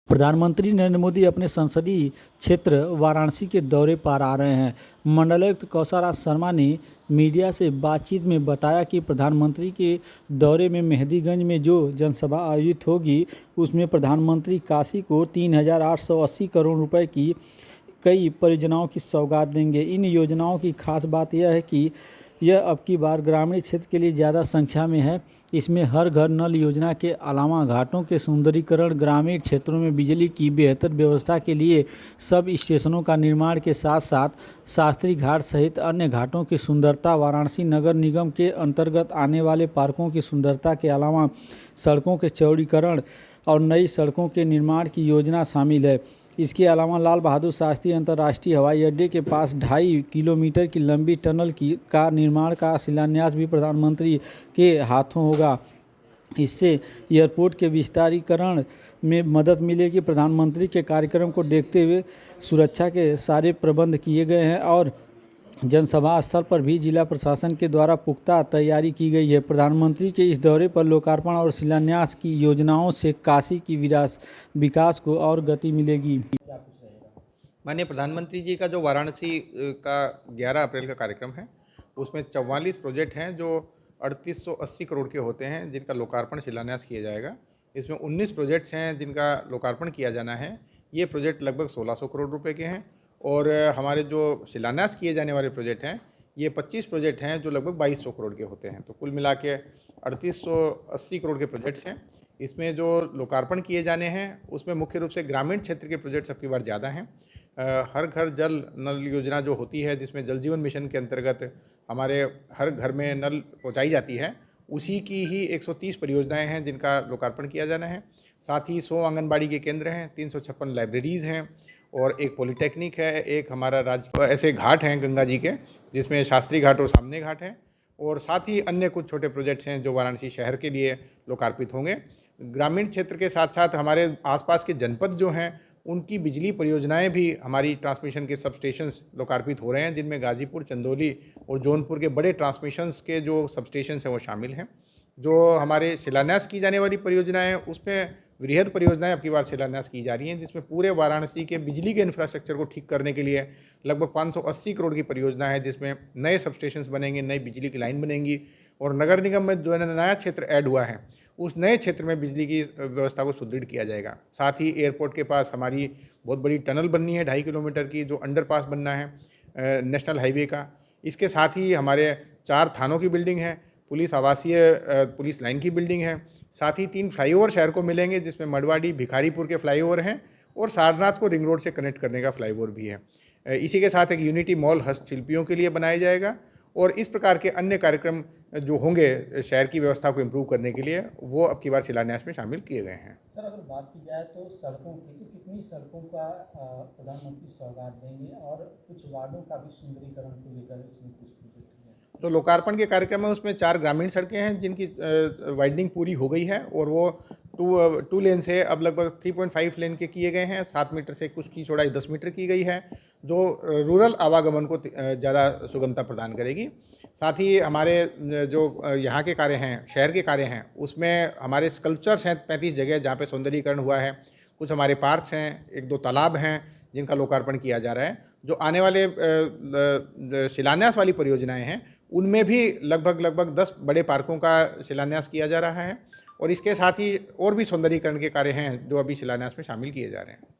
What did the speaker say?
प्रधानमंत्री नरेंद्र मोदी अपने संसदीय क्षेत्र वाराणसी के दौरे पर आ रहे हैं। मंडलायुक्त कौशल शर्मा ने मीडिया से बातचीत में बताया कि प्रधानमंत्री के दौरे में मेहंदीगंज में जो जनसभा आयोजित होगी उसमें प्रधानमंत्री काशी को 3,880 करोड़ रुपए की कई परियोजनाओं की सौगात देंगे। इन योजनाओं की खास बात यह है कि यह अब की बार ग्रामीण क्षेत्र के लिए ज़्यादा संख्या में है। इसमें हर घर नल योजना के अलावा घाटों के सुंदरीकरण, ग्रामीण क्षेत्रों में बिजली की बेहतर व्यवस्था के लिए सब स्टेशनों का निर्माण के साथ साथ शास्त्री घाट सहित अन्य घाटों की सुंदरता, वाराणसी नगर निगम के अंतर्गत आने वाले पार्कों की सुंदरता के अलावा सड़कों के चौड़ीकरण और नई सड़कों के निर्माण की योजना शामिल है। इसके अलावा लाल बहादुर शास्त्री अंतर्राष्ट्रीय हवाई अड्डे के पास 2.5 किलोमीटर की लंबी टनल का निर्माण का शिलान्यास भी प्रधानमंत्री के हाथों होगा। इससे एयरपोर्ट के विस्तारीकरण में मदद मिलेगी। प्रधानमंत्री के कार्यक्रम को देखते हुए सुरक्षा के सारे प्रबंध किए गए हैं और जनसभा स्थल पर भी जिला प्रशासन के द्वारा पुख्ता तैयारी की गई है। प्रधानमंत्री के इस दौरे पर लोकार्पण और शिलान्यास की योजनाओं से काशी की विकास को और गति मिलेगी। माननीय प्रधानमंत्री जी का जो वाराणसी का 11 अप्रैल का कार्यक्रम है उसमें 44 प्रोजेक्ट हैं जो 3880 करोड़ के होते हैं जिनका लोकार्पण शिलान्यास किया जाएगा। इसमें 19 प्रोजेक्ट्स हैं जिनका लोकार्पण किया जाना है। ये प्रोजेक्ट लगभग 1600 करोड़ रुपए के हैं और हमारे जो शिलान्यास किए जाने वाले प्रोजेक्ट हैं ये 25 प्रोजेक्ट हैं जो लगभग 2200 करोड़ के होते हैं। तो कुल मिला के 3880 करोड़ के प्रोजेक्ट्स हैं। इसमें जो लोकार्पण किए जाने हैं उसमें मुख्य रूप से ग्रामीण क्षेत्र के प्रोजेक्ट्स अब की बार ज़्यादा हैं। हर घर जल नल योजना जो होती है जिसमें जल जीवन मिशन के अंतर्गत हमारे हर घर में नल पहुंचाई जाती है, उसी की ही 130 परियोजनाएं हैं जिनका लोकार्पण किया जाना है। साथ ही 100 आंगनबाड़ी के केंद्र हैं, 356 लाइब्रेरीज़ हैं और एक पॉलिटेक्निक है। एक हमारा राज्य ऐसे घाट हैं गंगा जी के जिसमें शास्त्री घाट और सामने घाट हैं और साथ ही अन्य कुछ छोटे प्रोजेक्ट्स हैं जो वाराणसी शहर के लिए लोकार्पित होंगे। ग्रामीण क्षेत्र के साथ साथ हमारे आसपास के जनपद जो हैं उनकी बिजली परियोजनाएं भी हमारी ट्रांसमिशन के सबस्टेशंस लोकार्पित हो रहे हैं जिनमें गाजीपुर, चंदौली और जौनपुर के बड़े ट्रांसमिशंस के जो सबस्टेशंस हैं वो शामिल हैं। जो हमारे शिलान्यास की जाने वाली परियोजनाएं हैं उसमें वृहद परियोजनाएं अब की बार शिलान्यास की जा रही हैं जिसमें पूरे वाराणसी के बिजली के इंफ्रास्ट्रक्चर को ठीक करने के लिए लगभग 580 करोड़ की परियोजना है जिसमें नए सबस्टेशंस बनेंगे, नई बिजली की लाइन बनेंगी और नगर निगम में जो नया क्षेत्र ऐड हुआ है उस नए क्षेत्र में बिजली की व्यवस्था को सुदृढ़ किया जाएगा। साथ ही एयरपोर्ट के पास हमारी बहुत बड़ी टनल बननी है 2.5 किलोमीटर की, जो अंडरपास बनना है नेशनल हाईवे का। इसके साथ ही हमारे 4 थानों की बिल्डिंग है, पुलिस आवासीय पुलिस लाइन की बिल्डिंग है। साथ ही 3 फ्लाईओवर शहर को मिलेंगे जिसमें मड़वाड़ी, भिखारीपुर के फ्लाईओवर हैं और सारनाथ को रिंग रोड से कनेक्ट करने का फ्लाईओवर भी है। इसी के साथ एक यूनिटी मॉल हस्तशिल्पियों के लिए बनाया जाएगा और इस प्रकार के अन्य कार्यक्रम जो होंगे शहर की व्यवस्था को इम्प्रूव करने के लिए वो अब की बार शिलान्यास में शामिल किए गए हैं। सर, अगर बात की जाए तो सड़कों की, तो कितनी सड़कों का प्रधानमंत्री सौगात देंगे और कुछ वार्डों का भी सुंदरीकरण को लेकर इसमें कुछ प्रोजेक्ट है? तो लोकार्पण के कार्यक्रम में उसमें 4 ग्रामीण सड़कें हैं जिनकी वाइडनिंग पूरी हो गई है और वो 2 लेन से अब लगभग 3.5 लेन के किए गए हैं। 7 मीटर से कुछ की चौड़ाई 10 मीटर की गई है जो रूरल आवागमन को ज़्यादा सुगमता प्रदान करेगी। साथ ही हमारे जो यहाँ के कार्य हैं, शहर के कार्य हैं, उसमें हमारे स्कल्पचर्स हैं 35 जगह जहाँ पे सौंदर्यीकरण हुआ है। कुछ हमारे पार्क्स हैं, 1-2 तालाब हैं जिनका लोकार्पण किया जा रहा है। जो आने वाले शिलान्यास वाली परियोजनाएं हैं उनमें भी लगभग 10 बड़े पार्कों का शिलान्यास किया जा रहा है और इसके साथ ही और भी सौंदर्यीकरण के कार्य हैं जो अभी शिलान्यास में शामिल किए जा रहे हैं।